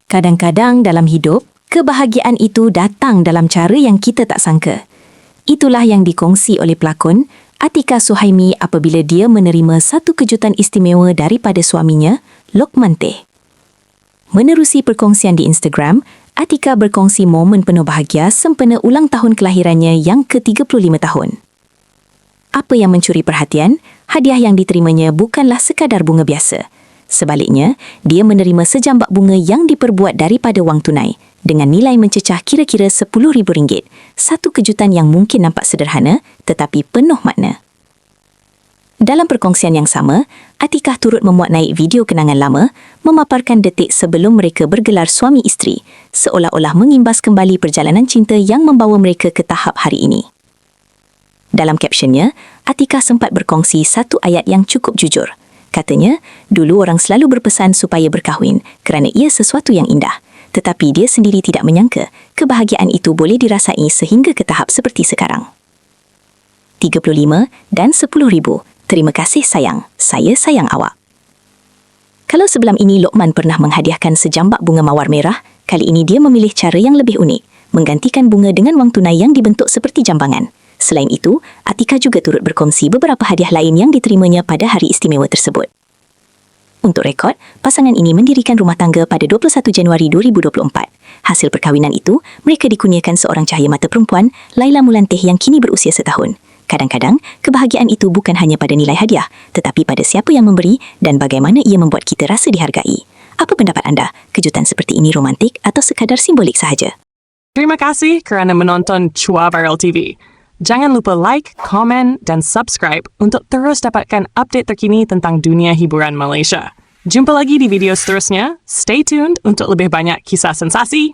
Kadang-kadang dalam hidup, kebahagiaan itu datang dalam cara yang kita tak sangka. Itulah yang dikongsi oleh pelakon Atika Suhaimi apabila dia menerima satu kejutan istimewa daripada suaminya, Lokman Teh. Menerusi perkongsian di Instagram, Atika berkongsi momen penuh bahagia sempena ulang tahun kelahirannya yang ke-35 tahun. Apa yang mencuri perhatian, hadiah yang diterimanya bukanlah sekadar bunga biasa. Sebaliknya, dia menerima sejambak bunga yang diperbuat daripada wang tunai dengan nilai mencecah kira-kira RM10,000. Satu kejutan yang mungkin nampak sederhana tetapi penuh makna. Dalam perkongsian yang sama, Atikah turut memuat naik video kenangan lama, memaparkan detik sebelum mereka bergelar suami isteri, seolah-olah mengimbas kembali perjalanan cinta yang membawa mereka ke tahap hari ini. Dalam captionnya, Atikah sempat berkongsi satu ayat yang cukup jujur. Katanya, dulu orang selalu berpesan supaya berkahwin kerana ia sesuatu yang indah. Tetapi dia sendiri tidak menyangka kebahagiaan itu boleh dirasai sehingga ke tahap seperti sekarang. 35 dan 10,000. Terima kasih sayang, saya sayang awak. Kalau sebelum ini Lokman pernah menghadiahkan sejambak bunga mawar merah, kali ini dia memilih cara yang lebih unik, menggantikan bunga dengan wang tunai yang dibentuk seperti jambangan. Selain itu, Atika juga turut berkongsi beberapa hadiah lain yang diterimanya pada hari istimewa tersebut. Untuk rekod, pasangan ini mendirikan rumah tangga pada 21 Januari 2024. Hasil perkahwinan itu, mereka dikurniakan seorang cahaya mata perempuan, Laila Mulanteh yang kini berusia setahun. Kadang-kadang, kebahagiaan itu bukan hanya pada nilai hadiah, tetapi pada siapa yang memberi dan bagaimana ia membuat kita rasa dihargai. Apa pendapat anda? Kejutan seperti ini romantik atau sekadar simbolik sahaja? Terima kasih kerana menonton Chua Viral TV. Jangan lupa like, komen dan subscribe untuk terus dapatkan update terkini tentang dunia hiburan Malaysia. Jumpa lagi di video seterusnya. Stay tuned untuk lebih banyak kisah sensasi.